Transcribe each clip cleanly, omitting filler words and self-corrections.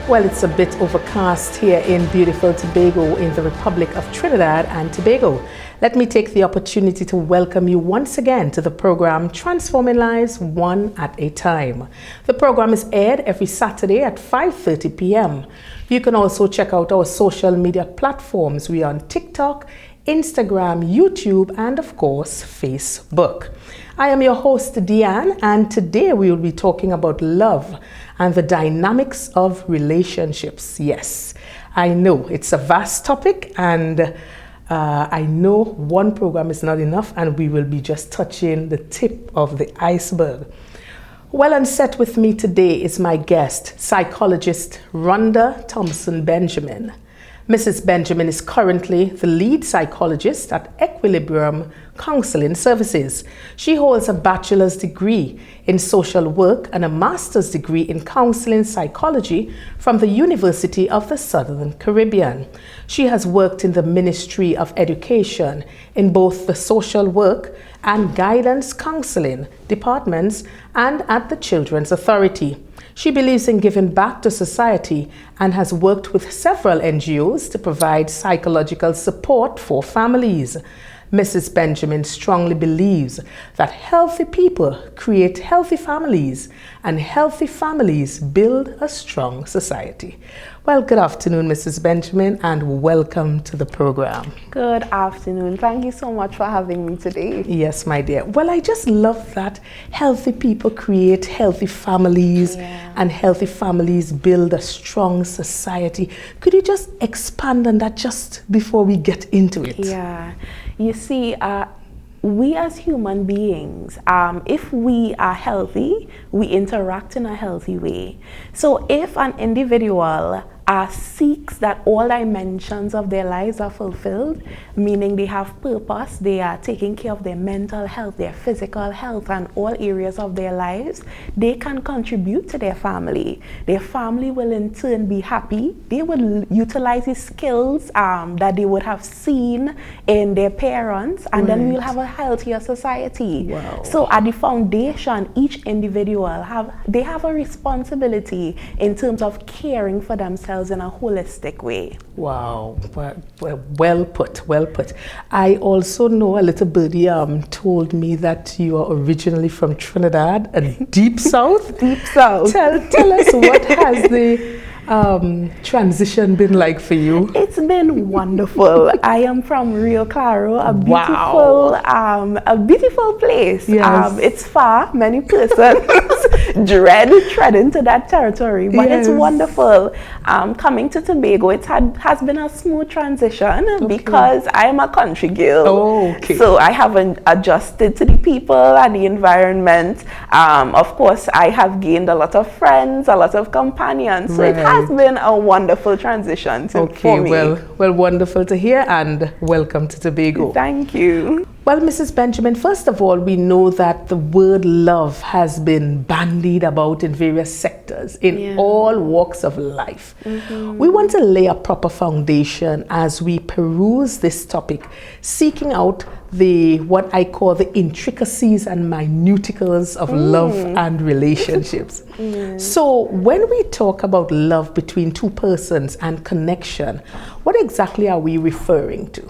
Well, it's a bit overcast here in beautiful Tobago in the Republic of Trinidad and Tobago. Let me take the opportunity to welcome you once again to the program Transforming Lives One at a Time. The program is aired every Saturday at 5:30 p.m. You can also check out our social media platforms. We are on TikTok, Instagram, YouTube, and of course, Facebook. I am your host, Deanne, and today we will be talking about love and the dynamics of relationships. Yes, I know it's a vast topic, and I know one program is not enough, and we will be just touching the tip of the iceberg. Well, on set with me today is my guest, psychologist Rhonda Thompson Benjamin. Mrs. Benjamin is currently the lead psychologist at Equilibrium Counseling Services. She holds a bachelor's degree in social work and a master's degree in counseling psychology from the University of the Southern Caribbean. She has worked in the Ministry of Education in both the social work and guidance counseling departments and at the Children's Authority. She believes in giving back to society and has worked with several NGOs to provide psychological support for families. Mrs. Benjamin strongly believes that healthy people create healthy families, and healthy families build a strong society. Well, good afternoon, Mrs. Benjamin, and welcome to the program. Good afternoon. Thank you so much for having me today. Yes, my dear. Well, I just love that healthy people create healthy families, and healthy families build a strong society. Could you just expand on that just before we get into it? Yeah. You see, we as human beings, if we are healthy, we interact in a healthy way. So if an individual seeks that all dimensions of their lives are fulfilled, meaning they have purpose, they are taking care of their mental health, their physical health, and all areas of their lives, they can contribute to their family. Their family will in turn be happy. They will utilize the skills that they would have seen in their parents, and then we'll have a healthier society. Wow. So at the foundation, each individual have a responsibility in terms of caring for themselves in a holistic way. Wow, well put. I also know a little birdie told me that you are originally from Trinidad and deep south. Deep south. Tell us, what has the transition been like for you? It's been wonderful. I am from Rio Claro, a beautiful place. Yes. It's far. Many persons dread treading to that territory, but it's wonderful. Coming to Tobago, it has been a smooth transition because I am a country girl. So I haven't adjusted to the people and the environment. Of course, I have gained a lot of friends, a lot of companions. So it has been a wonderful transition for me. Well, wonderful to hear, and welcome to Tobago. Thank you. Well, Mrs. Benjamin, first of all, we know that the word love has been bandied about in various sectors, in all walks of life. We want to lay a proper foundation as we peruse this topic, seeking out what I call the intricacies and minuticals of love and relationships. So when we talk about love between two persons and connection, what exactly are we referring to?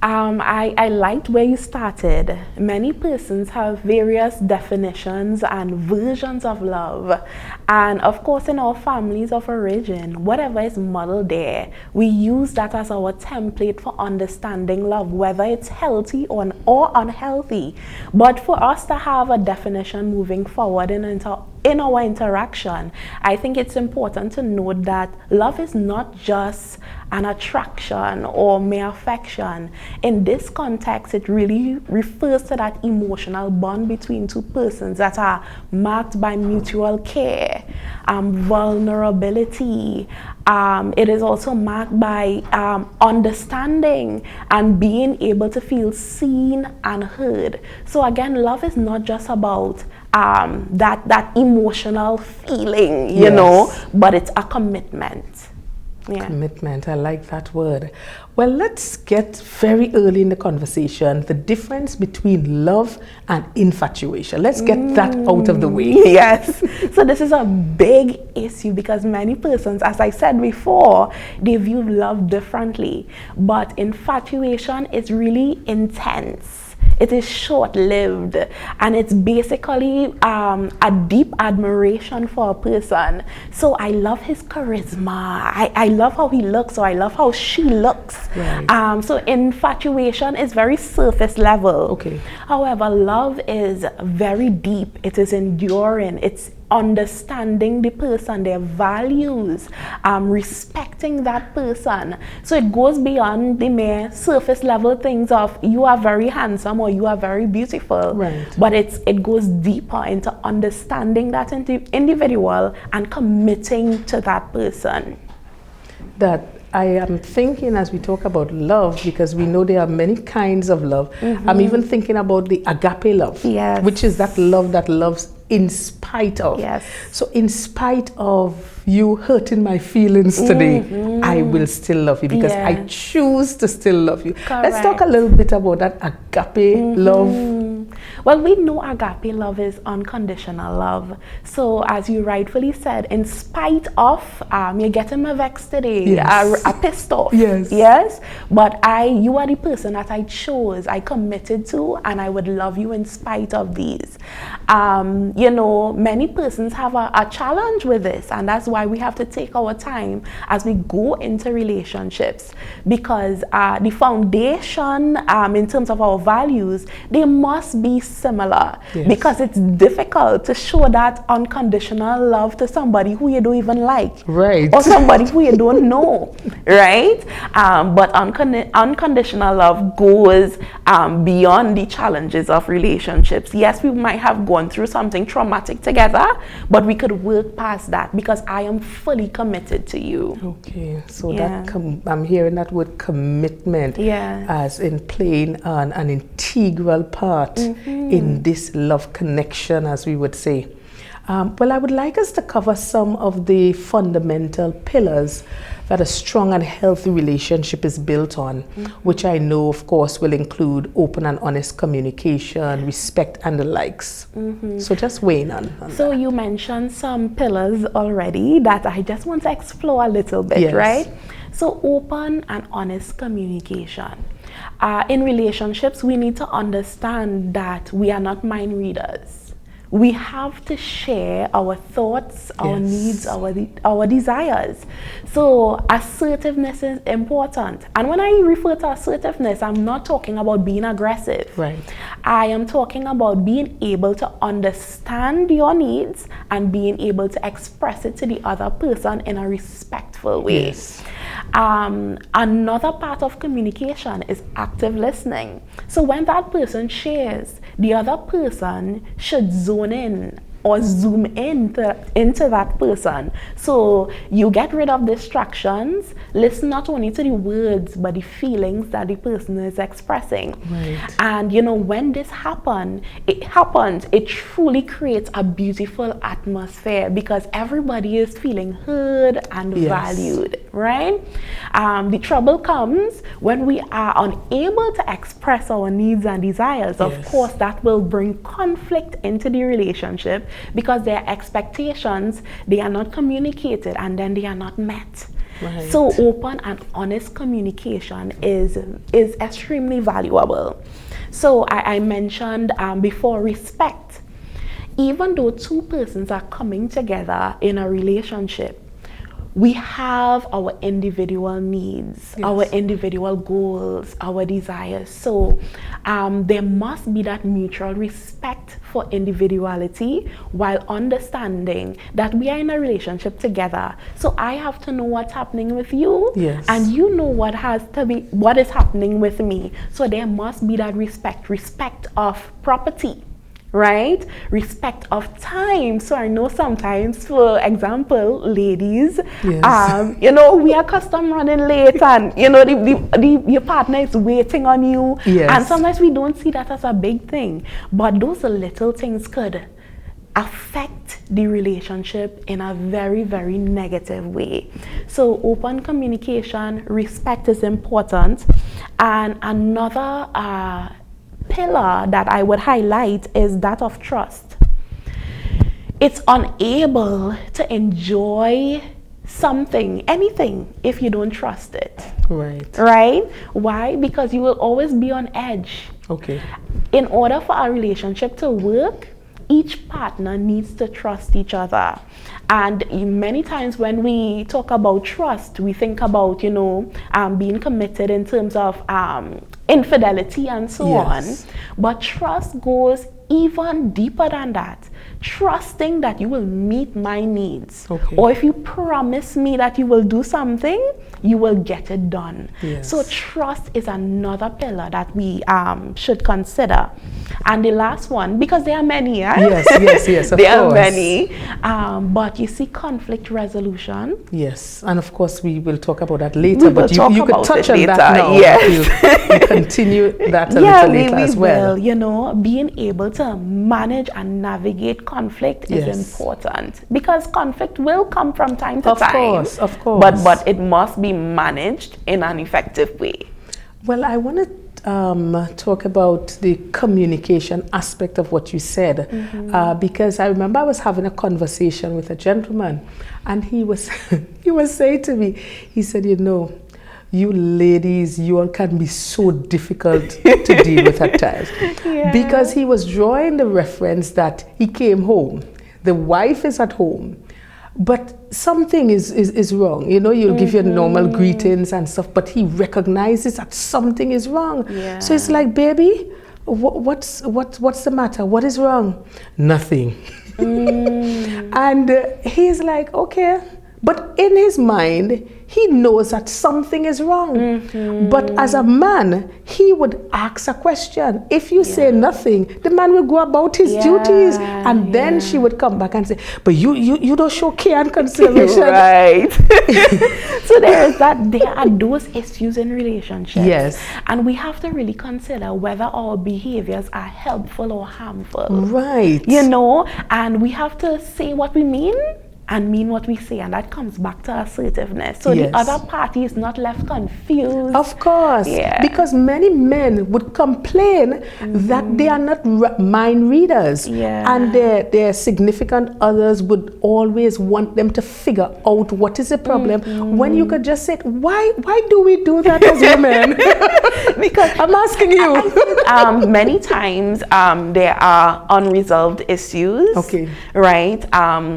I liked where you started. Many persons have various definitions and versions of love. And of course, in our families of origin, whatever is modeled there, we use that as our template for understanding love, whether it's healthy or unhealthy. But for us to have a definition moving forward in our interaction, I think it's important to note that love is not just an attraction or mere affection. In this context, it really refers to that emotional bond between two persons that are marked by mutual care, vulnerability. It is also marked by understanding and being able to feel seen and heard. So again, love is not just about that emotional feeling, you know, but it's a commitment. Yeah. Commitment, I like that word. Well, let's get very early in the conversation, the difference between love and infatuation. Let's get that out of the way. Yes. So this is a big issue because many persons, as I said before, they view love differently. But infatuation is really intense. It is short-lived, and it's basically a deep admiration for a person. So I love his charisma. I love how he looks, or I love how she looks. Right. So infatuation is very surface level. Okay. However, love is very deep. It is enduring. It's understanding the person, their values, respecting that person. So it goes beyond the mere surface level things of you are very handsome or you are very beautiful. Right. But it goes deeper into understanding that individual and committing to that person. That I am thinking as we talk about love, because we know there are many kinds of love. I'm even thinking about the agape love, Yes. which is that love that loves in spite of. Yes. So in spite of you hurting my feelings today, I will still love you because I Yes. choose to still love you. Let's talk a Correct. little bit about that agape love. Well, we know agape love is unconditional love. So, as you rightfully said, in spite of you're getting me vexed today, Yes. I pissed off. Yes. But you are the person that I chose, I committed to, and I would love you in spite of these. You know, many persons have a challenge with this, and that's why we have to take our time as we go into relationships, because the foundation in terms of our values, they must be similar. Yes. Because it's difficult to show that unconditional love to somebody who you don't even like, Right. or somebody who you don't know, right? But unconditional love goes beyond the challenges of relationships. Yes, we might have gone through something traumatic together, but we could work past that because I am fully committed to you. Okay, so Yeah. I'm hearing that word commitment Yes. as in playing an integral part in this love connection, as we would say. Well, I would like us to cover some of the fundamental pillars that a strong and healthy relationship is built on, which I know, of course, will include open and honest communication, respect, and the likes. So just weigh in on So that. you mentioned some pillars already that I just want to explore a little bit, Yes. right? So open and honest communication. In relationships, we need to understand that we are not mind readers. We have to share our thoughts, our Yes. needs, our desires. So assertiveness is important. And when I refer to assertiveness, I'm not talking about being aggressive. Right. I am talking about being able to understand your needs and being able to express it to the other person in a respectful way. Yes. Another part of communication is active listening. So when that person shares, the other person should zone in or zoom into that person. So you get rid of distractions, listen not only to the words but the feelings that the person is expressing. Right. And you know, when this happens, it truly creates a beautiful atmosphere because everybody is feeling heard and Yes. valued, right? The trouble comes when we are unable to express our needs and desires. Of Yes. course, that will bring conflict into the relationship because their expectations, they are not communicated and then they are not met. Right. So open and honest communication is extremely valuable. So I mentioned before respect. Even though two persons are coming together in a relationship, we have our individual needs, Yes. our individual goals, our desires. So there must be that mutual respect for individuality while understanding that we are in a relationship together. So I have to know what's happening with you, Yes. and you know what is happening with me. So there must be that respect of property. Right? Respect of time. So I know sometimes, for example, ladies, Yes. you know, we are custom running late and, you know, your partner is waiting on you. Yes. And sometimes we don't see that as a big thing. But those little things could affect the relationship in a very, very negative way. So open communication, respect is important. And another pillar that I would highlight is that of trust. It's unable to enjoy something, anything, if you don't trust it. Right? Why? Because you will always be on edge. Okay. In order for our relationship to work, each partner needs to trust each other. And many times when we talk about trust, we think about, being committed in terms of infidelity and so on. But trust goes even deeper than that. Trusting that you will meet my needs. Okay. Or if you promise me that you will do something, you will get it done. Yes. So trust is another pillar that we should consider. And the last one, because there are many, right? Yes, of there course. Are many. But you see, conflict resolution. Yes, and of course we will talk about that later, but you could touch on later. That now. Yes. We'll continue that a little later as well. Will. Being able to manage and navigate conflict is important, because conflict will come from time to time. Of course. But it must be managed in an effective way. Well, I want to talk about the communication aspect of what you said, because I remember I was having a conversation with a gentleman, and he was saying to me, he said, you ladies, you all can be so difficult to deal with at times. Because he was drawing the reference that he came home, the wife is at home, but something is wrong. You'll give your normal greetings and stuff, but he recognizes that something is wrong. So it's like, baby, what's the matter? What is wrong? Nothing. And he's like, okay. But in his mind, he knows that something is wrong. But as a man, he would ask a question. If you say nothing, the man will go about his duties. And then she would come back and say, but you don't show care and consideration. Right. So there are those issues in relationships. Yes. And we have to really consider whether our behaviors are helpful or harmful. Right. And we have to say what we mean and mean what we say, and that comes back to assertiveness. So the other party is not left confused. Of course, because many men would complain that they are not mind readers, and their significant others would always want them to figure out what is the problem, when you could just say, why do we do that as women? Because I'm asking you. Many times there are unresolved issues, right?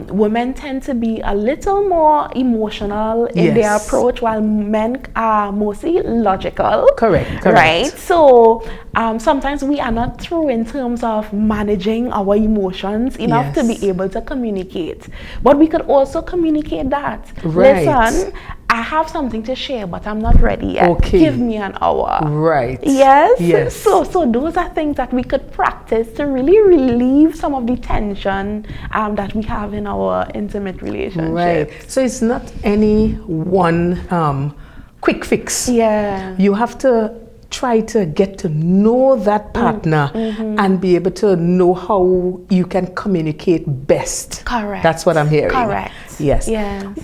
Women tend to be a little more emotional in their approach, while men are mostly logical. Correct. Right? So sometimes we are not through in terms of managing our emotions enough to be able to communicate. But we could also communicate that. Right. Listen, I have something to share, but I'm not ready yet. Okay. Give me an hour. Right. Yes? So those are things that we could practice to really relieve some of the tension that we have in our intimate relationship. Right. So it's not any one quick fix. You have to try to get to know that partner and be able to know how you can communicate best. Correct. That's what I'm hearing. Correct. Yes.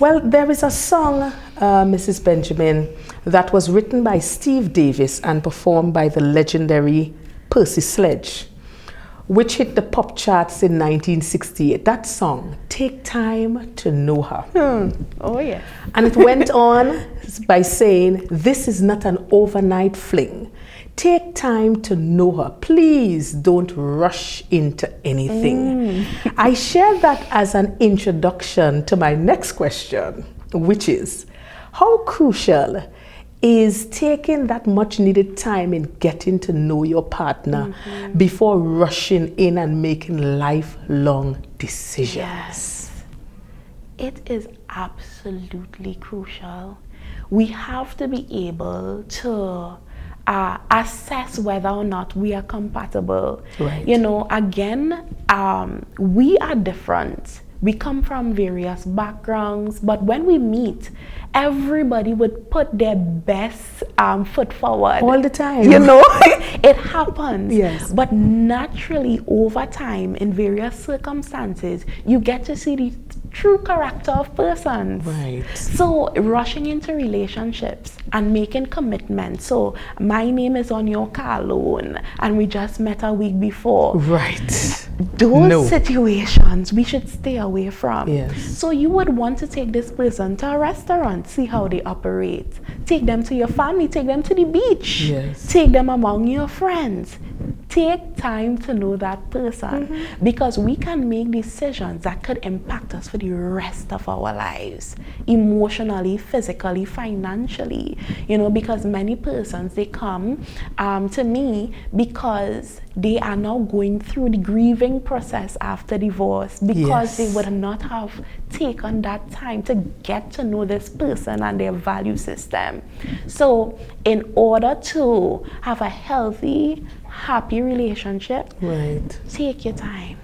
Well, there is a song, Mrs. Benjamin, that was written by Steve Davis and performed by the legendary Percy Sledge, which hit the pop charts in 1968. That song, Take Time to Know Her. Oh, yeah. And it went on by saying, this is not an overnight fling. Take time to know her. Please don't rush into anything. I share that as an introduction to my next question, which is, how crucial is taking that much needed time in getting to know your partner before rushing in and making lifelong decisions? Yes, it is absolutely crucial. We have to be able to assess whether or not we are compatible. Right. Again, we are different. we come from various backgrounds, but when we meet, everybody would put their best foot forward. All the time. You know, it happens. Yes. But naturally, over time, in various circumstances, you get to see the true character of persons. Right. So rushing into relationships and making commitments. So my name is on your car loan and we just met a week before. Right. Those situations we should stay away from. Yes. So you would want to take this person to a restaurant, see how they operate. Take them to your family, take them to the beach. Yes. Take them among your friends. Take time to know that person, because we can make decisions that could impact us for the rest of our lives, emotionally, physically, financially. You know, because many persons, they come to me because they are now going through the grieving process after divorce, because they would not have taken that time to get to know this person and their value system. So in order to have a healthy, happy relationship, take your time.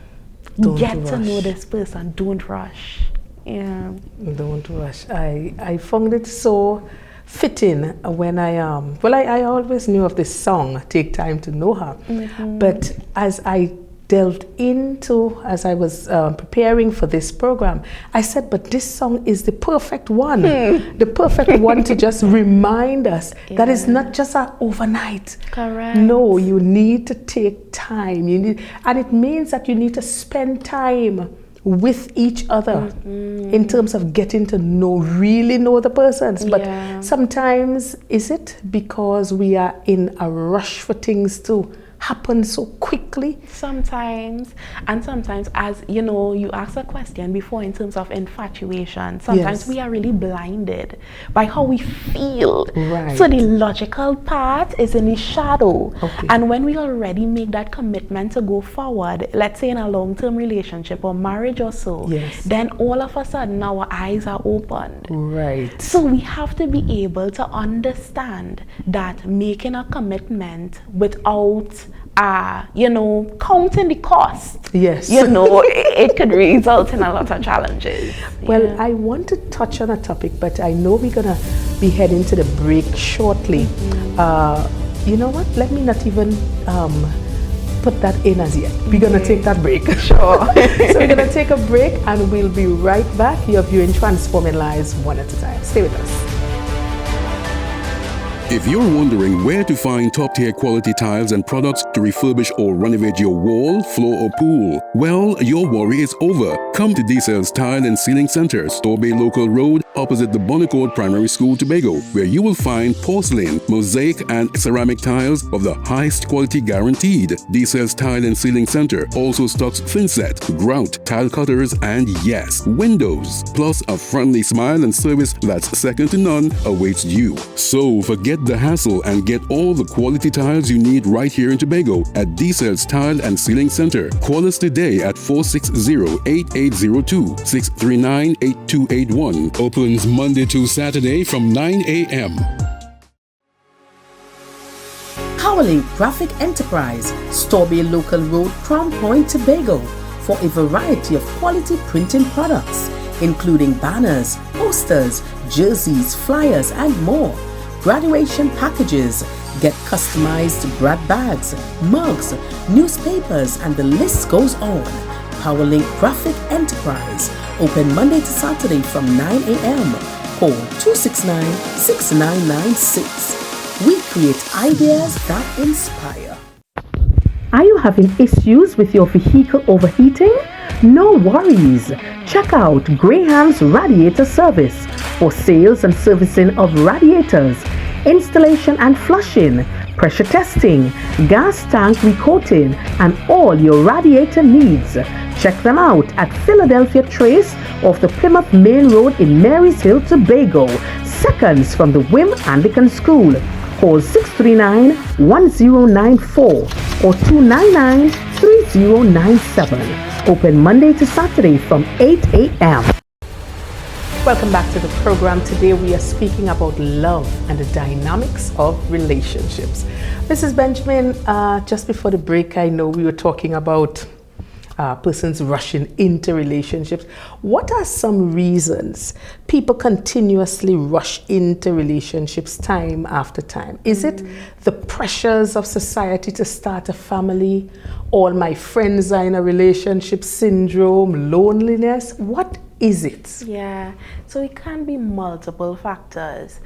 Get to know this person. Don't rush. Yeah. Don't rush. I found it so fitting when I always knew of this song, Take Time to Know Her. But as I delved into, as I was preparing for this program, I said, but this song is the perfect one. The perfect one to just remind us that it's not just an overnight. Correct. No, you need to take time. And it means that you need to spend time with each other in terms of getting to really know the persons. But sometimes, is it because we are in a rush for things to happen so quickly? Sometimes. And sometimes, as you know, you asked a question before in terms of infatuation. Sometimes we are really blinded by how we feel. So the logical part is in the shadow. And when we already make that commitment to go forward, let's say in a long-term relationship or marriage or so, then all of a sudden our eyes are opened. So we have to be able to understand that making a commitment without counting the cost. It could result in a lot of challenges. Well, I want to touch on a topic, but I know we're gonna be heading to the break shortly. You know what? Let me not even put that in as yet. We're gonna take that break. Sure. So we're gonna take a break and we'll be right back. You're viewing Transforming Lives One at a Time. Stay with us. If you're wondering where to find top-tier quality tiles and products to refurbish or renovate your wall, floor, or pool, well, your worry is over. Come to D-Cells Tile and Ceiling Center, Storbay Local Road, opposite the Bonnecourt Primary School, Tobago, where you will find porcelain, mosaic, and ceramic tiles of the highest quality guaranteed. D-Cells Tile and Ceiling Center also stocks thinset, grout, tile cutters, and yes, windows. Plus, a friendly smile and service that's second to none awaits you. So forget the hassle and get all the quality tiles you need right here in Tobago at D-Cells Tile and Ceiling Center. Call us today at 460-8802, 639-8281. Opens Monday to Saturday from 9 a.m. Powerlink Graphic Enterprise, Storbay Local Road, Crown Point, Tobago, for a variety of quality printing products, including banners, posters, jerseys, flyers, and more. Graduation packages, get customized grad bags, mugs, newspapers, and the list goes on. Powerlink Graphic Enterprise, open Monday to Saturday from 9 a.m. Call 269-6996. We create ideas that inspire. Are you having issues with your vehicle overheating? No worries. Check out Graham's Radiator Service for sales and servicing of radiators, installation and flushing, pressure testing, gas tank recoating, and all your radiator needs. Check them out at Philadelphia Trace off the Plymouth Main Road in Marysville, Tobago, seconds from the Wim Anglican School. Call 639-1094 or 299-3097. Open Monday to Saturday from 8 a.m. Welcome back to the program. Today we are speaking about love and the dynamics of relationships. Mrs. Benjamin, just before the break, I know we were talking about persons rushing into relationships. What are some reasons people continuously rush into relationships time after time? Is it the pressures of society to start a family? All my friends are in a relationship syndrome, loneliness? What is it? Yeah, so it can be multiple factors.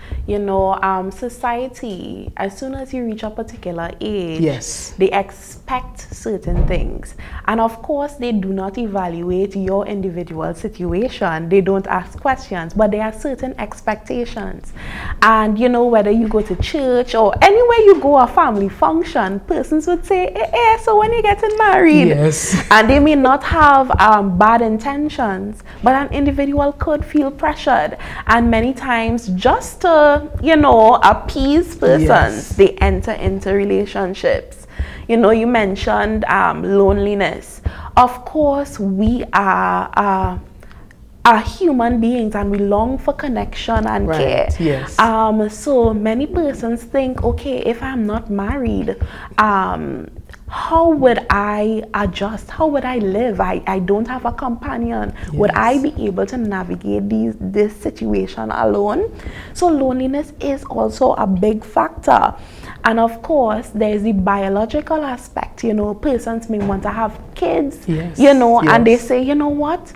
Society, as soon as you reach a particular age, Yes. they expect certain things. And of course, they do not evaluate your individual situation. They don't ask questions, but there are certain expectations. And whether you go to church or anywhere you go, a family function, persons would say, so when you getting married? Yes. And they may not have bad intentions, but an individual could feel pressured, and many times just to appease persons, Yes. they enter into relationships. You mentioned loneliness. Of course, we are human beings and we long for connection and care. Yes. So many persons think, okay, if I'm not married, how would I adjust? How would I live? I don't have a companion. Yes. Would I be able to navigate this situation alone? So loneliness is also a big factor. And of course, there's the biological aspect. Persons may want to have kids, Yes. and they say, what?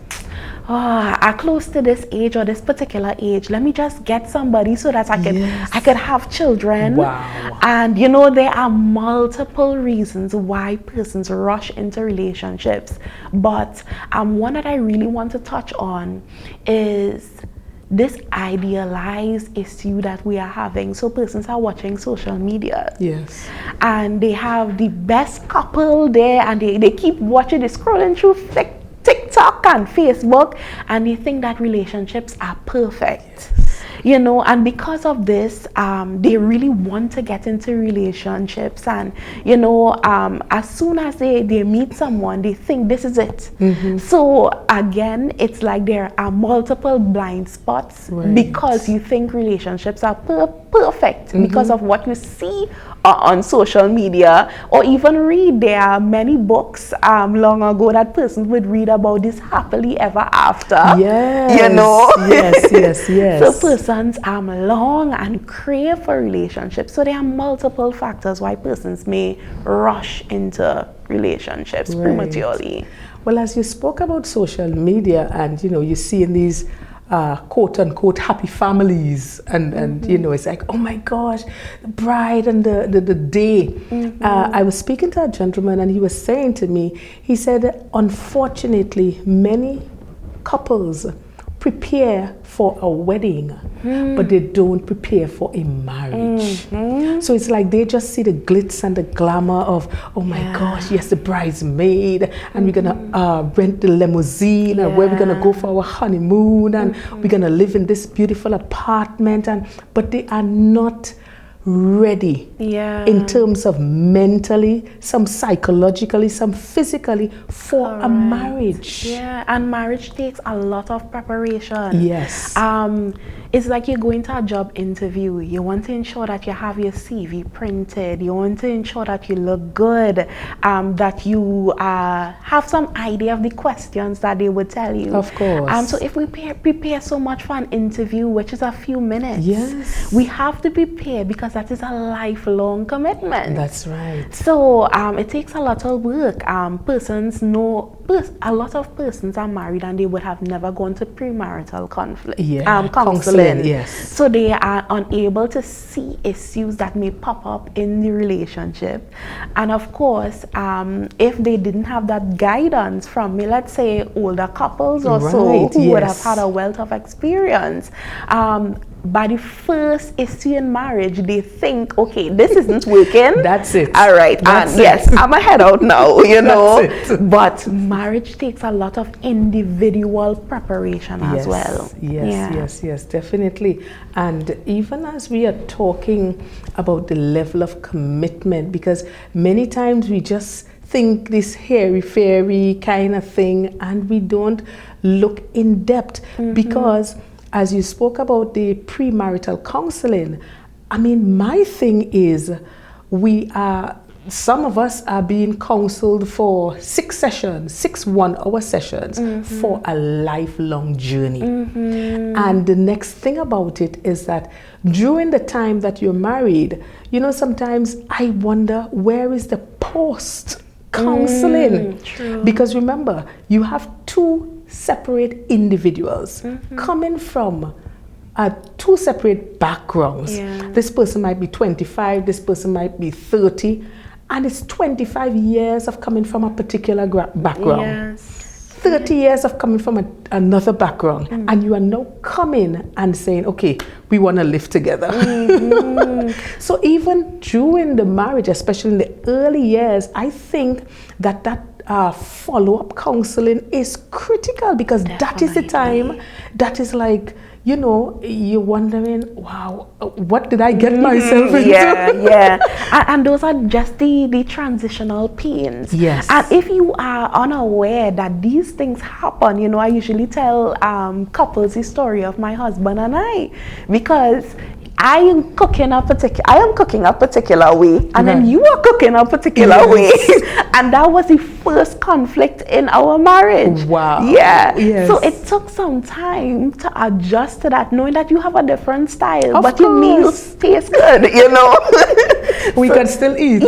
I'm close to this age or this particular age. Let me just get somebody so that I could have children. Wow. And there are multiple reasons why persons rush into relationships. But one that I really want to touch on is this idealized issue that we are having. So persons are watching social media. Yes. And they have the best couple there, and they keep watching, they scrolling through TikTok and Facebook, and they think that relationships are perfect. And because of this, they really want to get into relationships, and as soon as they meet someone, they think this is it. So again, it's like there are multiple blind spots, Right. because you think relationships are perfect because of what you see on social media, or even read. There are many books long ago that persons would read about this happily ever after. Yes. Yes. So persons long and crave for relationships. So there are multiple factors why persons may rush into relationships prematurely. Well, as you spoke about social media, and you see in these quote unquote happy families, and it's like, oh my gosh, the bride and the day. I was speaking to a gentleman, and he was saying to me, he said, unfortunately, many couples prepare for a wedding, but they don't prepare for a marriage. So it's like they just see the glitz and the glamour of, oh my gosh, yes, the bridesmaid, and we're gonna rent the limousine, and where we're gonna go for our honeymoon, and we're gonna live in this beautiful apartment, but they are not ready in terms of mentally, some psychologically, some physically for a marriage. Yeah, and marriage takes a lot of preparation. Yes. It's like you're going to a job interview. You want to ensure that you have your CV printed. You want to ensure that you look good, that you have some idea of the questions that they would tell you. Of course. So if we prepare so much for an interview, which is a few minutes, yes, we have to prepare, because that is a lifelong commitment. That's right. So it takes a lot of work. Persons know, a lot of persons are married and they would have never gone to premarital counseling. Yes. So they are unable to see issues that may pop up in the relationship. And of course, if they didn't have that guidance from, let's say, older couples or so, who would have had a wealth of experience, by the first issue in marriage, they think, okay, this isn't working. That's it. All right. And yes, I'm a head out now, That's it. But marriage takes a lot of individual preparation as well. Yes, definitely. And even as we are talking about the level of commitment, because many times we just think this hairy-fairy kind of thing, and we don't look in depth, because as you spoke about the premarital counseling, I mean, my thing is, we are some of us are being counseled for 6 sessions, 6 one-hour sessions for a lifelong journey. And the next thing about it is that during the time that you're married, you know, sometimes I wonder, where is the post-counseling? Because remember, you have 2 separate individuals coming from 2 separate backgrounds. This person might be 25, this person might be 30, and it's 25 years of coming from a particular background. 30 years of coming from another background, and you are now coming and saying, okay, we want to live together. So even during the marriage, especially in the early years, I think that follow-up counseling is critical, because that is the time that is like, you know, you're wondering, wow, what did I get myself into? And those are just the transitional pains. And if you are unaware that these things happen, you know, I usually tell couples the story of my husband and I, because I am cooking a particular way, and then you are cooking a particular way, and that was the first conflict in our marriage. So it took some time to adjust to that, knowing that you have a different style, but your meals taste good, you know. We can still eat.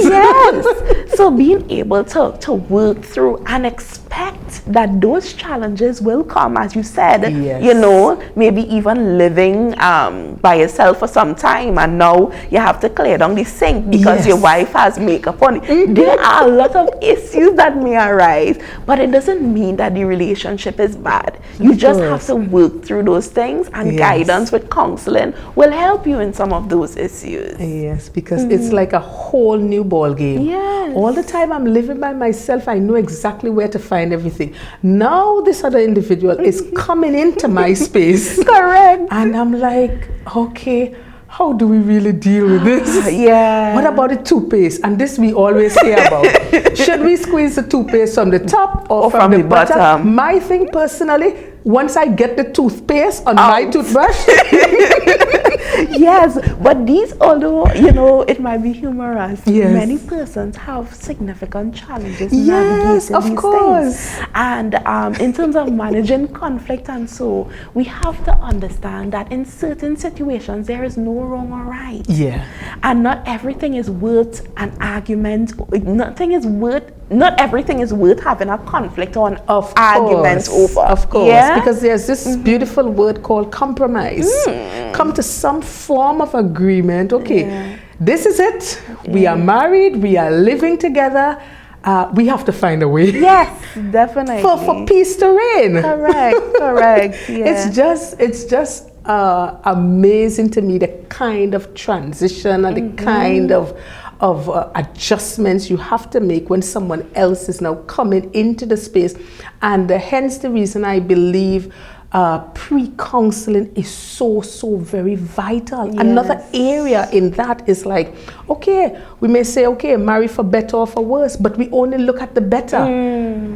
So being able to work through and expect that those challenges will come, as you said, you know, maybe even living by yourself for some time, and now you have to clear down the sink because your wife has makeup on it. There are a lot of issues that may arise, but it doesn't mean that the relationship is bad. You just have to work through those things, and guidance with counseling will help you in some of those issues. Because it's like a whole new ball game. All the time I'm living by myself, I know exactly where to find everything. Now this other individual is coming into my space. And I'm like, okay, how do we really deal with this? What about the toothpaste? And this we always hear about. Should we squeeze the toothpaste from the top or from the bottom? My thing personally, once I get the toothpaste on my toothbrush. But these, although, you know, it might be humorous, many persons have significant challenges navigating these things. And in terms of managing conflict and so, we have to understand that in certain situations, there is no wrong or right. And not everything is worth an argument. Not everything is worth having a conflict or an argument over. Because there's this beautiful word called compromise. Come to some form of agreement. This is it. We are married. We are living together. We have to find a way. Definitely. For peace to reign. Correct. It's just amazing to me, the kind of transition and the kind of adjustments you have to make when someone else is now coming into the space. And hence the reason I believe pre-counseling is so very vital. Another area in that is like, okay, we may say, okay, marry for better or for worse, but we only look at the better.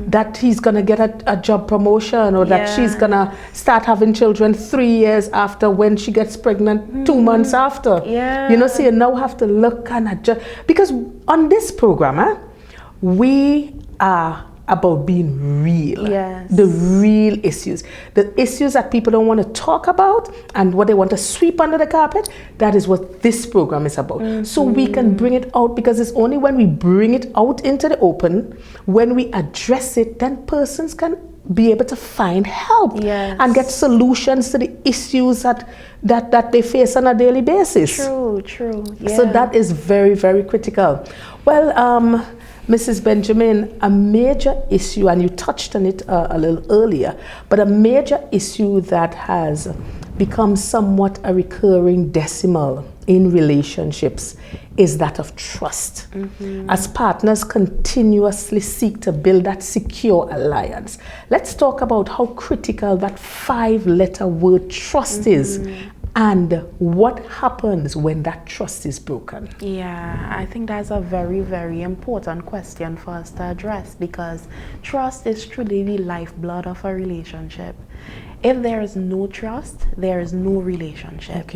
That he's gonna get a job promotion, or that she's gonna start having children 3 years after, when she gets pregnant 2 months after. You know, so you now have to look and adjust, because on this program, we are about being real. The real issues. The issues that people don't want to talk about and what they want to sweep under the carpet, that is what this program is about. So we can bring it out, because it's only when we bring it out into the open, when we address it, then persons can be able to find help and get solutions to the issues that they face on a daily basis. True. So that is very critical. Well, Mrs. Benjamin, a major issue, and you touched on it a little earlier, but a major issue that has become somewhat a recurring decimal in relationships is that of trust. As partners continuously seek to build that secure alliance. Let's talk about how critical that 5-letter word trust is, and what happens when that trust is broken. I think that's a very important question for us to address, because trust is truly the lifeblood of a relationship. If there is no trust, there is no relationship.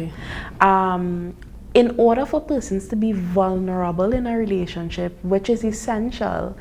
in order for persons to be vulnerable in a relationship, which is essential,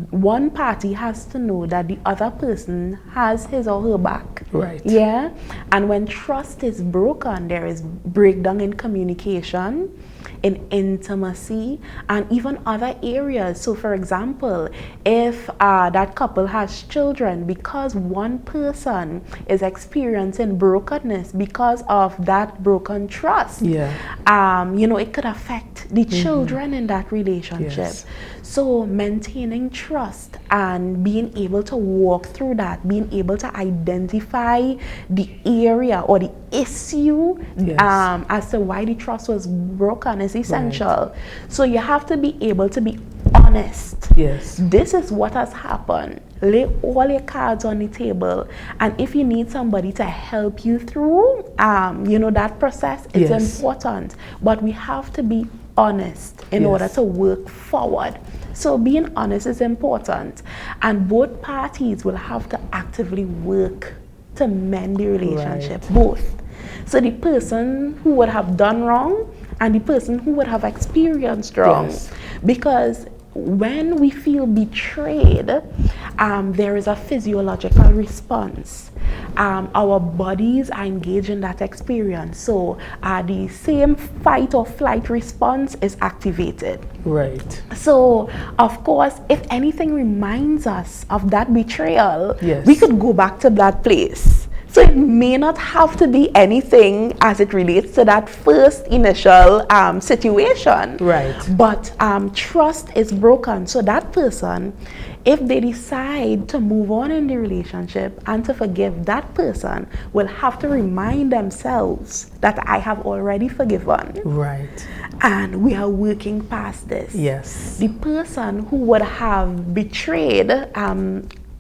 one party has to know that the other person has his or her back. Right. Yeah. And when trust is broken, there is breakdown in communication, in intimacy, and even other areas. So for example, if that couple has children, because one person is experiencing brokenness because of that broken trust, it could affect the children in that relationship. Yes. So maintaining trust and being able to walk through that, being able to identify the area or the issue as to why the trust was broken is essential. Right. So you have to be able to be honest. Yes. This is what has happened. Lay all your cards on the table, and if you need somebody to help you through that process, it's important. But we have to be honest in order to work forward. So being honest is important, and both parties will have to actively work to mend the relationship. Right. Both. So the person who would have done wrong and the person who would have experienced wrong. Yes. Because when we feel betrayed, there is a physiological response. Our bodies are engaged in that experience. So the same fight or flight response is activated. Right. So, of course, if anything reminds us of that betrayal, we could go back to that place. So it may not have to be anything as it relates to that first initial situation. Right. But trust is broken. So that person, if they decide to move on in the relationship and to forgive, that person will have to remind themselves that I have already forgiven. Right. And we are working past this. Yes. The person who would have betrayed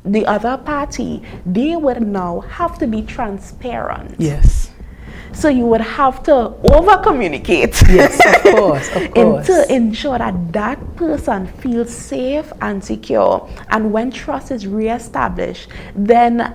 the other party, they would now have to be transparent. Yes. So you would have to over-communicate. Yes, of course. To ensure that that person feels safe and secure. And when trust is reestablished, then,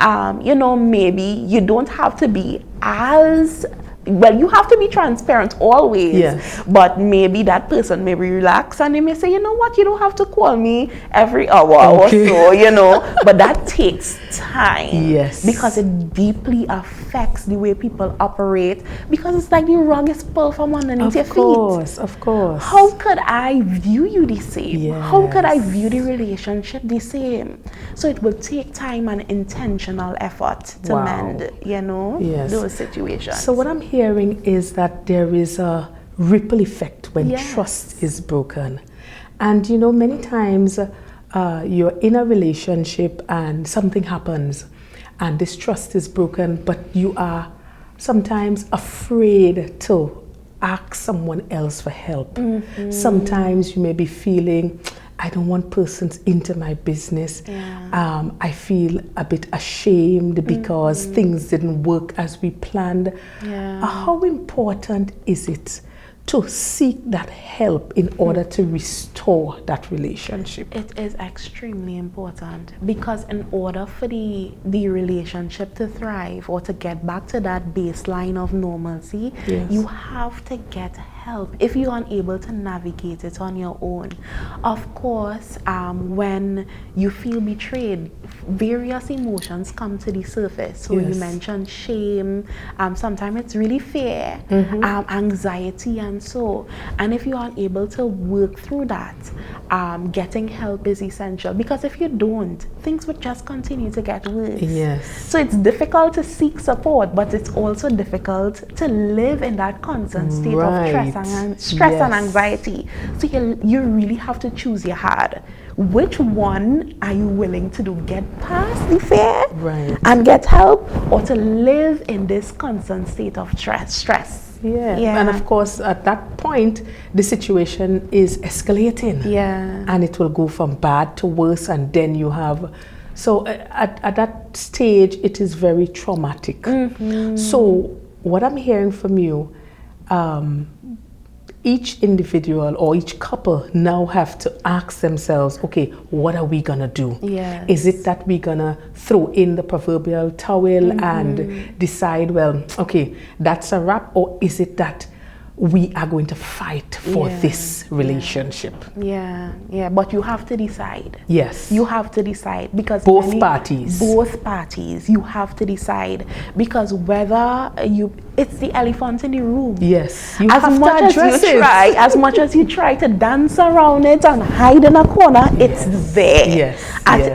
maybe you don't have to be as... Well, you have to be transparent always, but maybe that person may be relaxed and they may say, you know what, you don't have to call me every hour or so, but that takes time. Yes. Because it deeply affects the way people operate, because it's like the rug is pulled from underneath your feet. Of course. How could I view you the same? Yes. How could I view the relationship the same? So it will take time and intentional effort to mend, those situations. So what I'm hearing is that there is a ripple effect when trust is broken. And many times you're in a relationship and something happens and this trust is broken, but you are sometimes afraid to ask someone else for help. Mm-hmm. Sometimes you may be feeling, I don't want persons into my business. I feel a bit ashamed because things didn't work as we planned. How important is it to seek that help in order to restore that relationship? It is extremely important, because in order for the relationship to thrive or to get back to that baseline of normalcy, you have to get help if you're unable to navigate it on your own. Of course, when you feel betrayed, various emotions come to the surface. So you mentioned shame, sometimes it's really fear, anxiety, and so. And if you are unable to work through that, getting help is essential, because if you don't, things would just continue to get worse. So it's difficult to seek support, but it's also difficult to live in that constant state of stress and anxiety. So you really have to choose your heart. Which one are you willing to do? Get past the fear and get help, or to live in this constant state of stress? And of course, at that point, the situation is escalating. And it will go from bad to worse, and then you have... So at that stage, it is very traumatic. So what I'm hearing from you, each individual or each couple now have to ask themselves, okay, what are we gonna do? Is it that we're gonna throw in the proverbial towel and decide, well, okay, that's a wrap? Or is it that we are going to fight for this relationship. Yeah, but you have to decide. Yes. You have to decide, because Both parties, you have to decide, because whether it's the elephant in the room. Yes, you As have much to address as you it. try, as much as you try to dance around it and hide in a corner, it's there. Yes,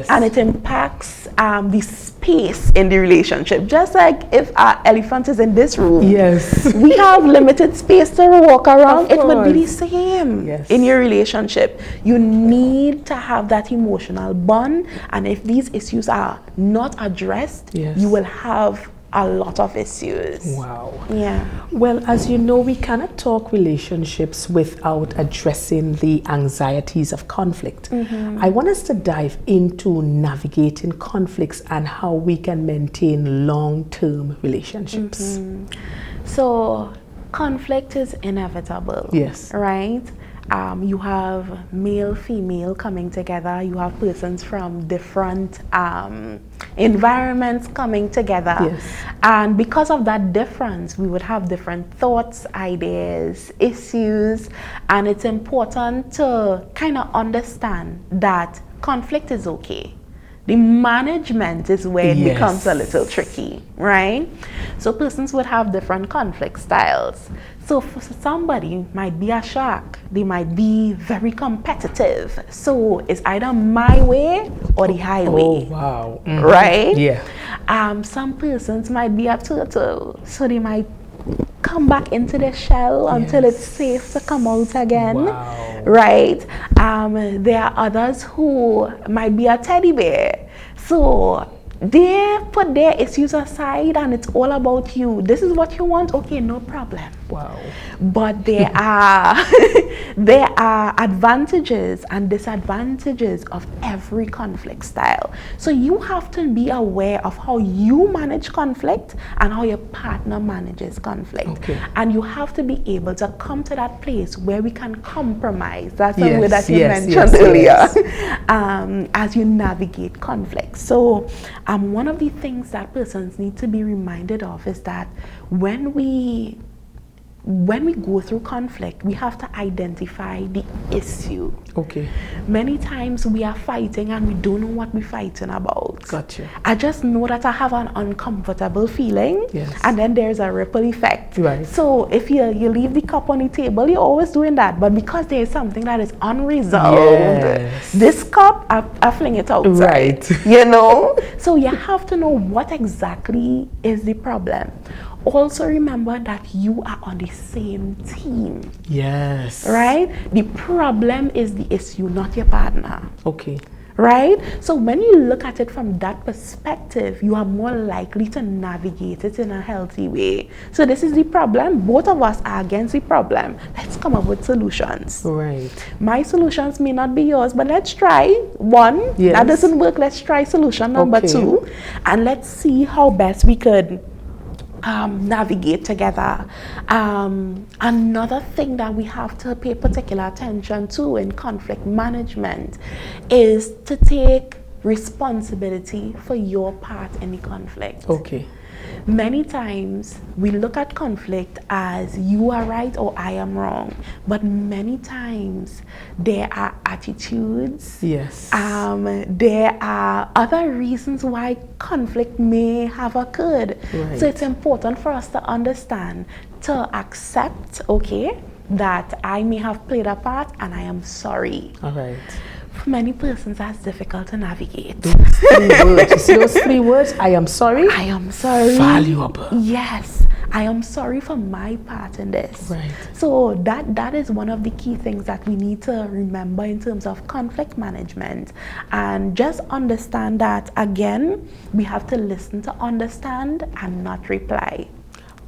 And it impacts the space in the relationship. Just like if our elephant is in this room, yes, we have limited space to walk around. Of It would be the course. same Yes. in your relationship. You need to have that emotional bond, and if these issues are not addressed, Yes. you will have a lot of issues. Wow. Yeah. Well, as you know, we cannot talk relationships without addressing the anxieties of conflict. I want us to dive into navigating conflicts and how we can maintain long-term relationships. So conflict is inevitable. Yes. Right? You have male, female coming together. You have persons from different environments coming together. Yes. And because of that difference, we would have different thoughts, ideas, issues. And it's important to kind of understand that conflict is okay. The management is where it becomes a little tricky, right? So persons would have different conflict styles. So for somebody might be a shark, they might be very competitive. So it's either my way or the highway. Oh, wow. Right? Yeah. Some persons might be a turtle, so they might come back into the shell until it's safe to come out again. Wow. Right? There are others who might be a teddy bear. So they put their issues aside and it's all about you. This is what you want? Okay, no problem. Wow. But there are there are advantages and disadvantages of every conflict style. So you have to be aware of how you manage conflict and how your partner manages conflict. Okay. And you have to be able to come to that place where we can compromise. That's the word that you mentioned earlier. As you navigate conflict. So one of the things that persons need to be reminded of is that when we go through conflict, we have to identify the issue. Okay. Many times we are fighting and we don't know what we're fighting about. Gotcha. I just know that I have an uncomfortable feeling, and then there's a ripple effect. Right. So if you leave the cup on the table, you're always doing that. But because there's something that is unresolved, this cup, I fling it outside. Right. You know? So you have to know what exactly is the problem. Also remember that you are on the same team. Yes. Right? The problem is the issue, not your partner. Okay. Right? So when you look at it from that perspective, you are more likely to navigate it in a healthy way. So this is the problem. Both of us are against the problem. Let's come up with solutions. Right. My solutions may not be yours, but let's try one. That doesn't work. Let's try solution number 2. And let's see how best we could navigate together. Another thing that we have to pay particular attention to in conflict management is to take responsibility for your part in the conflict. Okay. Many times we look at conflict as you are right or I am wrong, but many times there are attitudes. Yes. There are other reasons why conflict may have occurred. Right. So it's important for us to understand, to accept, okay, that I may have played a part and I am sorry. All right. For many persons, that's difficult to navigate. Those 3 words. You see those 3 words? I am sorry. I am sorry. Valuable. Yes. I am sorry for my part in this. Right. So that is one of the key things that we need to remember in terms of conflict management. And just understand that, again, we have to listen to understand and not reply.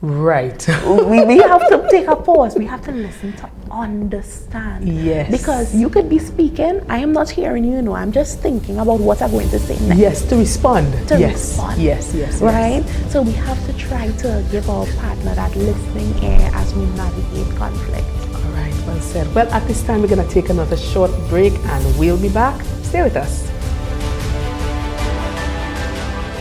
Right. we have to take a pause. We have to listen to understand. Yes. Because you could be speaking, I am not hearing you, I'm just thinking about what I'm going to say next. Yes, to respond. Respond. Yes. Right? So we have to try to give our partner that listening ear as we navigate conflict. All right, well said. Well, at this time, we're going to take another short break and we'll be back. Stay with us.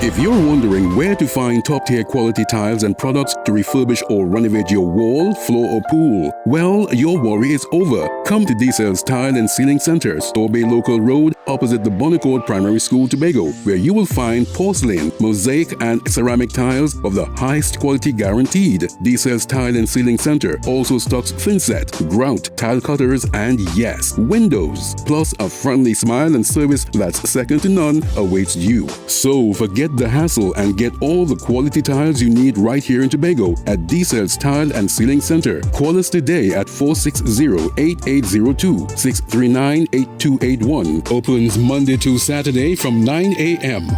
If you're wondering where to find top-tier quality tiles and products to refurbish or renovate your wall, floor or pool, well, your worry is over. Come to D-Cells Tile and Ceiling Center, Storbay Local Road, opposite the Bonnecourt Primary School, Tobago, where you will find porcelain, mosaic and ceramic tiles of the highest quality guaranteed. D-Cells Tile and Ceiling Center also stocks thinset, grout, tile cutters and yes, windows. Plus a friendly smile and service that's second to none awaits you. So forget the hassle and get all the quality tiles you need right here in Tobago at D-Cells Tile and Ceiling Center. Call us today at 460-8802, 639-8281. Opens Monday to Saturday from 9 a.m.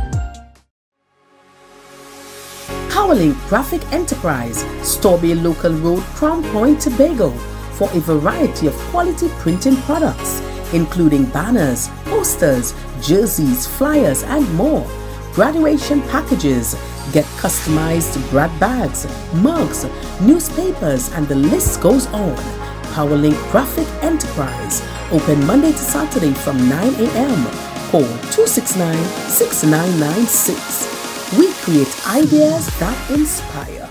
Howling Graphic Enterprise, Storbay Local Road, Crown Point, Tobago, for a variety of quality printing products, including banners, posters, jerseys, flyers, and more. Graduation packages, get customized grad bags, mugs, newspapers, and the list goes on. Powerlink Graphic Enterprise, open Monday to Saturday from 9 a.m. Call 269-6996. We create ideas that inspire.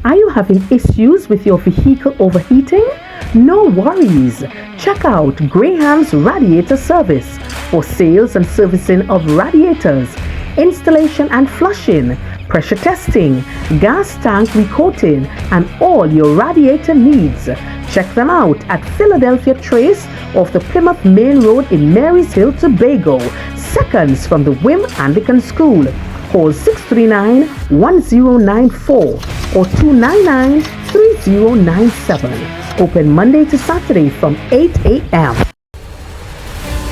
Are you having issues with your vehicle overheating? No worries. Check out Graham's Radiator Service for sales and servicing of radiators, installation and flushing, pressure testing, gas tank recoating, and all your radiator needs. Check them out at Philadelphia Trace off the Plymouth Main Road in Marys Hill, Tobago, seconds from the Wim Anglican School. Call 639-1094 or 299-3097. Open Monday to Saturday from 8 a.m.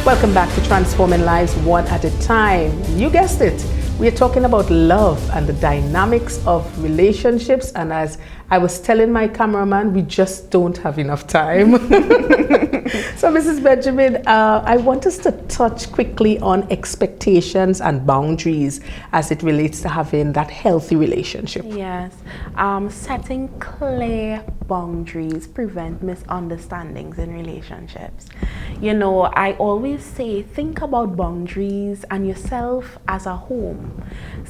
Welcome back to Transforming Lives One at a Time. You guessed it. We are talking about love and the dynamics of relationships, and as I was telling my cameraman, we just don't have enough time. So Mrs. Benjamin, I want us to touch quickly on expectations and boundaries as it relates to having that healthy relationship. Yes, setting clear boundaries prevent misunderstandings in relationships. You know, I always say, think about boundaries and yourself as a home.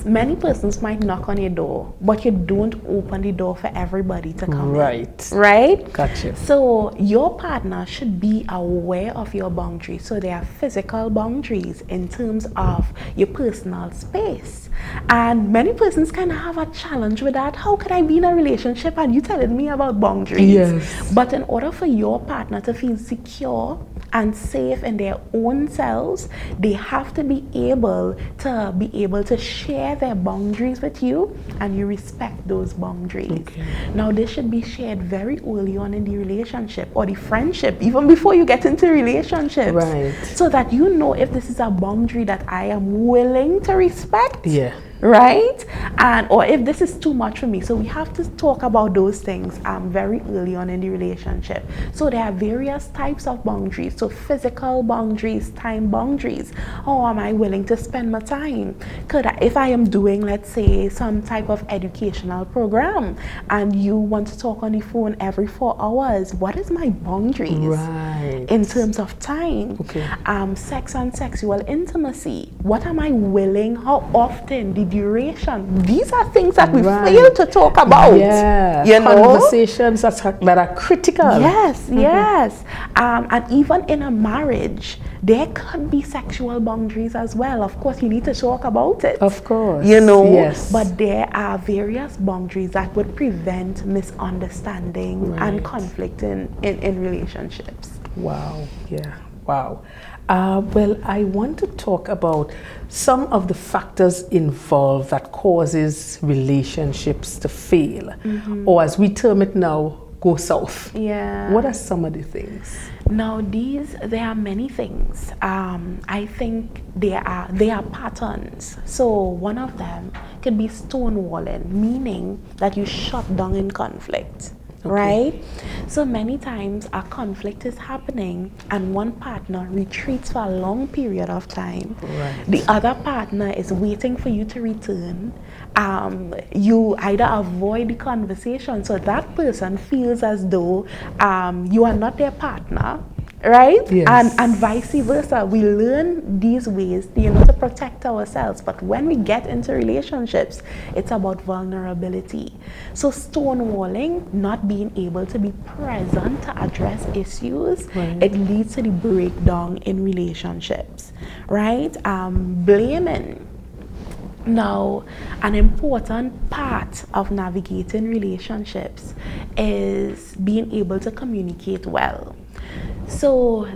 Many persons might knock on your door, but you don't open the door for everybody to come in. Right? Gotcha. So your partner should be aware of your boundaries. So there are physical boundaries in terms of your personal space. And many persons kind of have a challenge with that. How could I be in a relationship and you telling me about boundaries? Yes. But in order for your partner to feel secure and safe in their own selves, they have to be able to share their boundaries with you, and you respect those boundaries. Okay. Now, this should be shared very early on in the relationship or the friendship, even before you get into relationships. Right. So that you know if this is a boundary that I am willing to respect. Yeah. Right? And or if this is too much for me. So we have to talk about those things very early on in the relationship. So there are various types of boundaries. So physical boundaries, time boundaries. How am I willing to spend my time? If I am doing, let's say, some type of educational program and you want to talk on the phone every 4 hours, what is my boundaries? Right. In terms of time. Okay. Sex and sexual intimacy. What am I willing? How often? The duration. These are things that we fail to talk about. Yeah. You know? Conversations that are critical. Yes, yes. And even in a marriage, there could be sexual boundaries as well. Of course, you need to talk about it. Of course. You know? Yes. But there are various boundaries that would prevent misunderstanding and conflict in relationships. Wow. Yeah. Wow. Well, I want to talk about some of the factors involved that causes relationships to fail, or as we term it now, go south. Yeah. What are some of the things? Now, there are many things. I think there are patterns. So one of them could be stonewalling, meaning that you shut down in conflict. Okay. Right? So many times a conflict is happening and one partner retreats for a long period of time. Right. The other partner is waiting for you to return. You either avoid the conversation, so that person feels as though you are not their partner, right? Yes. And vice versa. We learn these ways, to protect ourselves. But when we get into relationships, it's about vulnerability. So stonewalling, not being able to be present to address issues, it leads to the breakdown in relationships, right? Blaming. Now, an important part of navigating relationships is being able to communicate well. So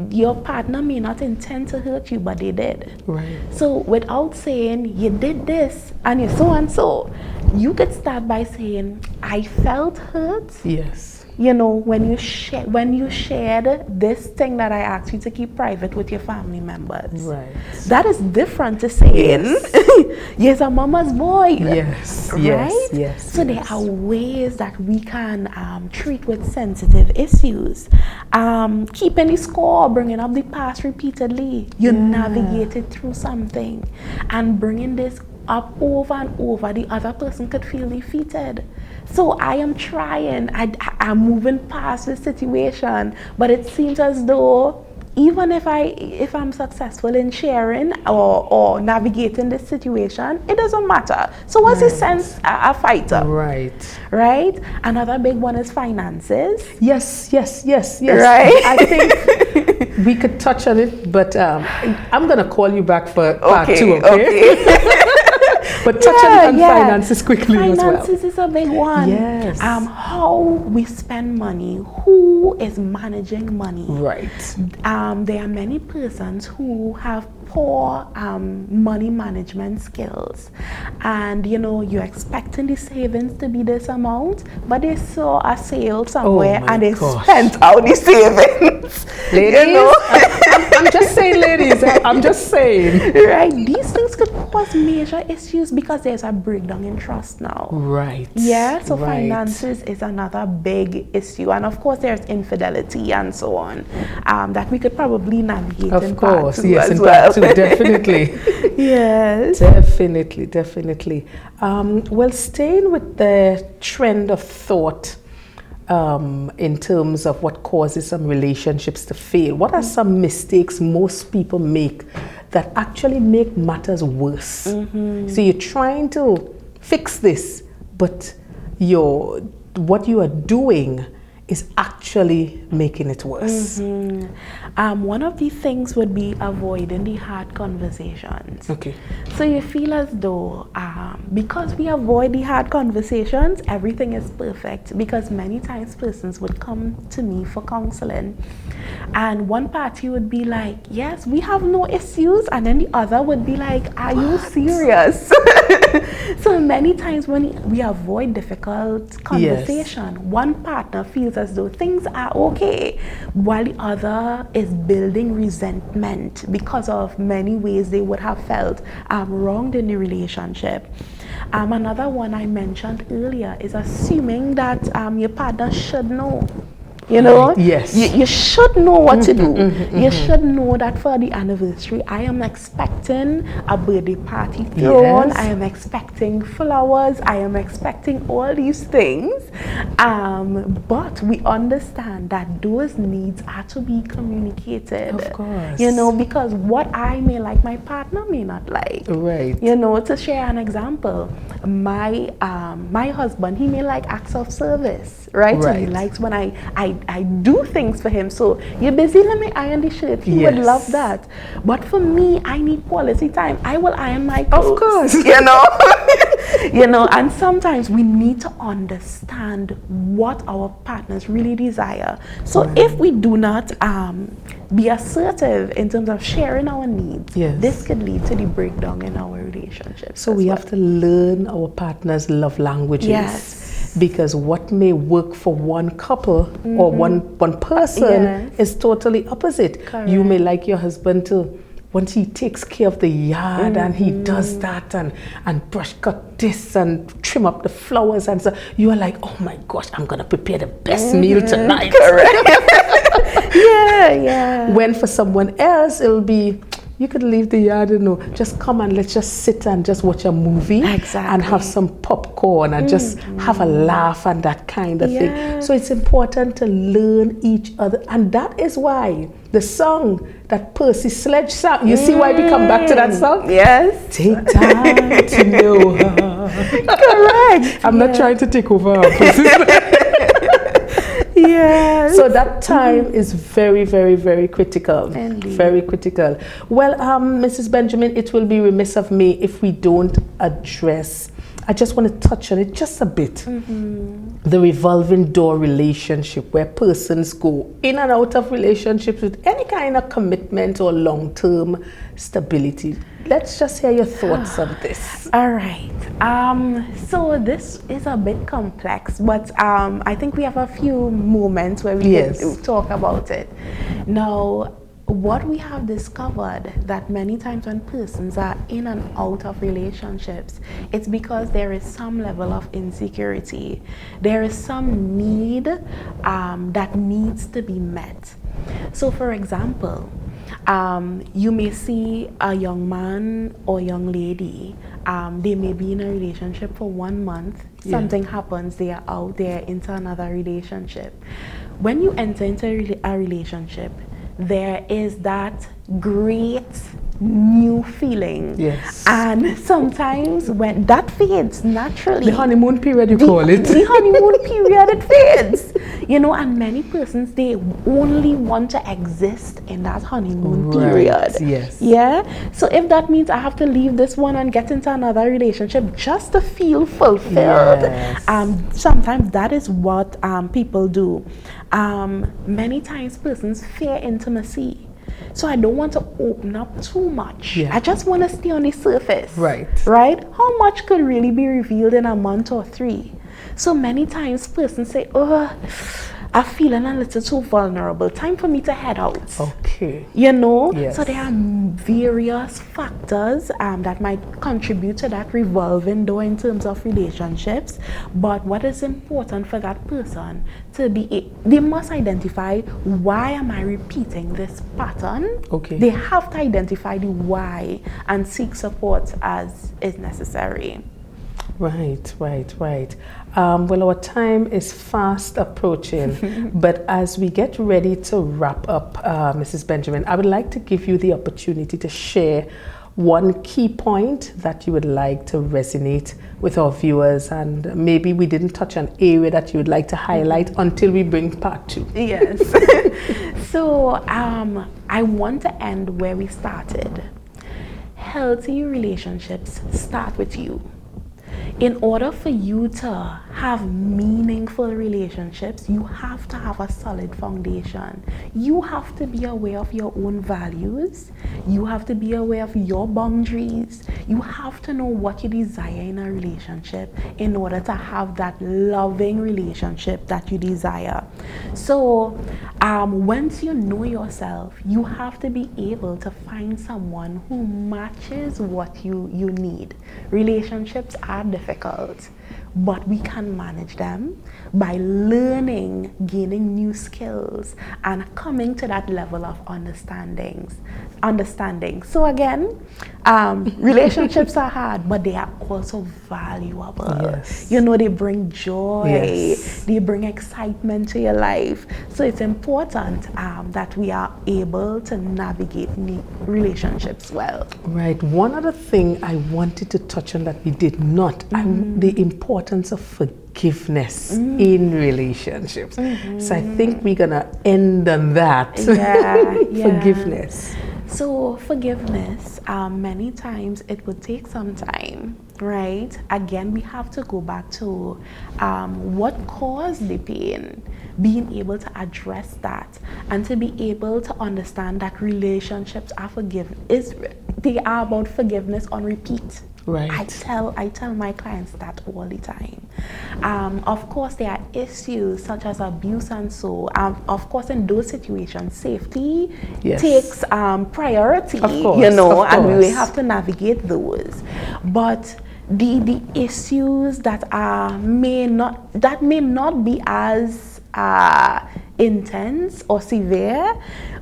your partner may not intend to hurt you, but they did. Right. So without saying you did this and you so and so, you could start by saying, I felt hurt. Yes. When you shared this thing that I asked you to keep private with your family members. Right. That is different to saying, yes, a mama's boy. Yes. Right? Yes. So there are ways that we can treat with sensitive issues. Keeping the score, bringing up the past repeatedly. You navigate it through something. And bringing this up over and over, the other person could feel defeated. So I am trying, I'm moving past the situation, but it seems as though even if I'm successful in sharing or navigating this situation, it doesn't matter. So what's the sense a fighter? Right? Another big one is finances. Yes. Right? I think we could touch on it, but I'm going to call you back for part 2, okay? But touch on finances quickly as well. Finances is a big one. Yes. How we spend money, who is managing money. Right. There are many persons who have poor money management skills, and you're expecting the savings to be this amount, but they saw a sale somewhere and they spent out the savings. Ladies, I'm just saying, ladies, I'm just saying. Right, these things could cause major issues because there's a breakdown in trust now. Right. Yeah, so finances is another big issue, and of course there's infidelity and so on that we could probably navigate in part 2 yes, as in well. part 2, definitely. Yes. Definitely. Well, staying with the trend of thought in terms of what causes some relationships to fail, what are some mistakes most people make that actually make matters worse? So you're trying to fix this, but what you are doing is actually making it worse. One of the things would be avoiding the hard conversations. Okay. So you feel as though because we avoid the hard conversations, everything is perfect, because many times persons would come to me for counseling and one party would be like, yes, we have no issues, and then the other would be like, are you serious? So many times when we avoid difficult conversation, one partner feels as though things are okay, while the other is building resentment because of many ways they would have felt wronged in the relationship. Another one I mentioned earlier is assuming that your partner should know. Yes. You should know what to do. You should know that for the anniversary, I am expecting a birthday party thrown. I am expecting flowers. I am expecting all these things. But we understand that those needs are to be communicated. Of course. Because what I may like, my partner may not like. Right. To share an example, my husband, he may like acts of service, right? So he likes when I do things for him. So you're busy, let me iron the shirt. He would love that. But for me, I need quality time. I will iron my clothes. Of course. And sometimes we need to understand what our partners really desire. So if we do not be assertive in terms of sharing our needs, this could lead to the breakdown in our relationship. So we have to learn our partner's love languages. Yes. Because what may work for one couple or one person is totally opposite. Correct. You may like your husband to, once he takes care of the yard and he does that and brush cut this and trim up the flowers, and so you are like, oh my gosh, I'm gonna prepare the best meal tonight. Correct. Yeah. When for someone else it'll be, You could leave the yard, just come and let's just sit and just watch a movie. Exactly. And have some popcorn and just have a laugh and that kind of thing. So it's important to learn each other. And that is why the song that Percy Sledge sang, you see why we come back to that song? Yes. Take time to know her. Correct. I'm not trying to take over Percy Sledge. Yes. So that time is very, very, very critical. Indeed. Very critical. Well, Mrs. Benjamin, it will be remiss of me if we don't address, I just want to touch on it just a bit. The revolving door relationship, where persons go in and out of relationships with any kind of commitment or long-term stability. Let's just hear your thoughts on this. All right. So this is a bit complex, but I think we have a few moments where we can talk about it. Now, what we have discovered that many times when persons are in and out of relationships, it's because there is some level of insecurity. There is some need that needs to be met. So for example, you may see a young man or young lady, they may be in a relationship for 1 month, something happens, they are out there into another relationship. When you enter into a relationship, there is that great new feeling. Yes. And sometimes when that fades naturally. The honeymoon period, you call it. The honeymoon period, it fades. And many persons, they only want to exist in that honeymoon period. Yes. Yeah. So if that means I have to leave this one and get into another relationship just to feel fulfilled, sometimes that is what people do. Many times persons fear intimacy. So I don't want to open up too much. I just want to stay on the surface. Right? How much could really be revealed in a month or 3? So many times persons say, I'm feeling a little too vulnerable. Time for me to head out. Okay. So there are various factors that might contribute to that revolving door in terms of relationships. But what is important for that person to be, they must identify, why am I repeating this pattern? Okay. They have to identify the why and seek support as is necessary. Right. Well, our time is fast approaching, but as we get ready to wrap up, Mrs. Benjamin, I would like to give you the opportunity to share one key point that you would like to resonate with our viewers, and maybe we didn't touch on area that you would like to highlight until we bring part 2. Yes. So I want to end where we started. Healthy relationships start with you. In order for you to have meaningful relationships, you have to have a solid foundation. You have to be aware of your own values. You have to be aware of your boundaries. You have to know what you desire in a relationship in order to have that loving relationship that you desire. So once you know yourself, you have to be able to find someone who matches what you need. Relationships are difficult, but we can manage them by learning, gaining new skills, and coming to that level of understanding. So again, relationships are hard, but they are also valuable. Yes. They bring joy. Yes. They bring excitement to your life. So it's important that we are able to navigate relationships well. Right. One other thing I wanted to touch on that we did not, the importance of forgiveness in relationships. So I think we're gonna end on that. Forgiveness. So forgiveness, many times it would take some time, right? Again, we have to go back to what caused the pain, being able to address that, and to be able to understand that relationships are they are about forgiveness on repeat. Right. I tell my clients that all the time. Of course, there are issues such as abuse and so. Of course, in those situations, safety takes priority. Of course, and we will have to navigate those. But the issues that may not be as intense or severe,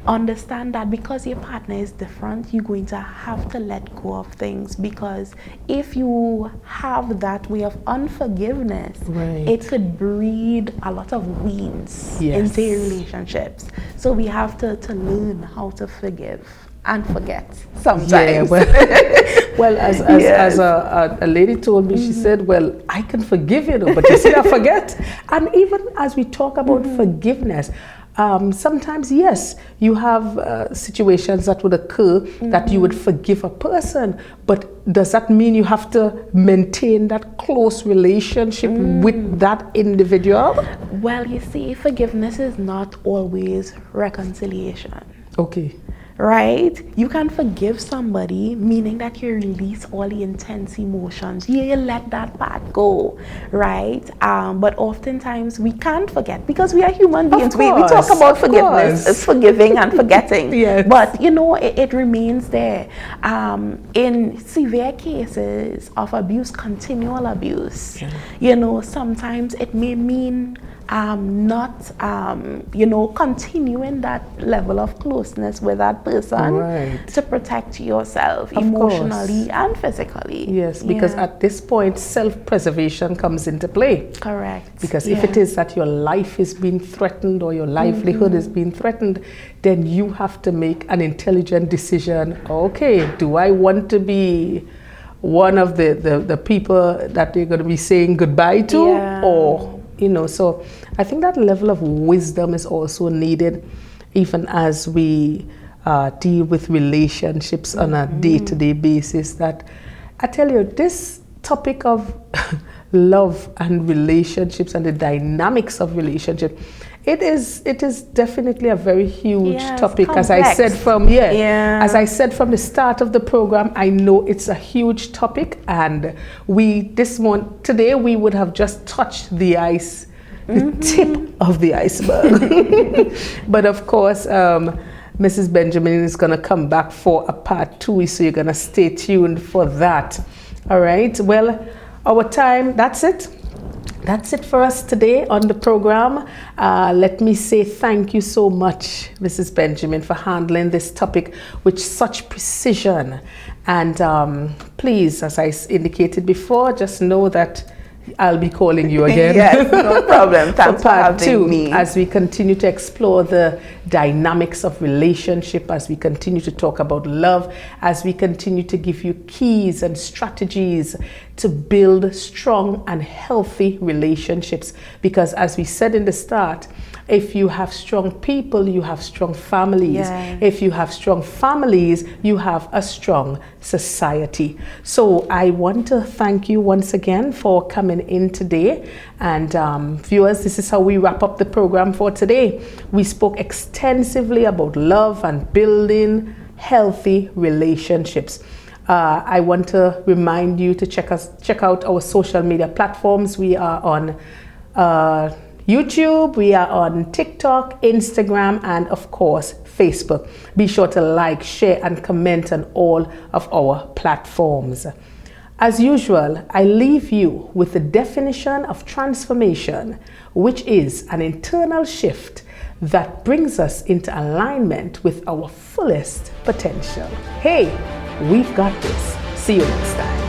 understand that because your partner is different, you're going to have to let go of things, because if you have that way of unforgiveness, Right. it could breed a lot of wounds Yes. into your relationships. So we have to learn how to forgive and forget sometimes. Yeah, well, as Yes. a lady told me, she said, well, I can forgive you, but you see, I forget. And even as we talk about forgiveness, sometimes, yes, you have situations that would occur that you would forgive a person, but does that mean you have to maintain that close relationship with that individual? Well, you see, forgiveness is not always reconciliation. Okay. Right? You can forgive somebody, meaning that you release all the intense emotions. You let that part go, right? But oftentimes we can't forget because we are human beings. We talk about forgiveness, forgiving and forgetting. Yes. But you know, it remains there. In severe cases of abuse, continual abuse, you know, sometimes it may mean not, continuing that level of closeness with that person, Right. to protect yourself Of emotionally course. and physically. Yes, because Yeah. at this point, self-preservation comes into play. Correct. Because if it is that your life is being threatened or your livelihood is being threatened, then you have to make an intelligent decision. Okay, do I want to be one of the people that they're going to be saying goodbye to? Yeah. Or, you know, so I think that level of wisdom is also needed even as we deal with relationships on a day-to-day basis. That I tell you, this topic of love and relationships and the dynamics of relationship, it is definitely a very huge Yes, topic. complex. As I said Yeah. as I said from the start of the program, I know it's a huge topic, and today we would have just touched the ice, the tip of the iceberg. But of course, Mrs. Benjamin is going to come back for a part 2, so you're going to stay tuned for that. All right. Well, our time, that's it. That's it for us today on the program. Let me say thank you so much, Mrs. Benjamin, for handling this topic with such precision. And please, as I indicated before, just know that I'll be calling you again. Yes, no problem. Thanks for part having 2, me. as we continue to explore the dynamics of relationship, as we continue to talk about love, as we continue to give you keys and strategies to build strong and healthy relationships. Because as we said in the start, if you have strong people, you have strong families. Yeah. If you have strong families, you have a strong society. So I want to thank you once again for coming in today. And viewers, this is how we wrap up the program for today. We spoke extensively about love and building healthy relationships. I want to remind you to check out our social media platforms. We are on YouTube, we are on TikTok, Instagram, and of course, Facebook. Be sure to like, share, and comment on all of our platforms. As usual, I leave you with the definition of transformation, which is an internal shift that brings us into alignment with our fullest potential. Hey, we've got this. See you next time.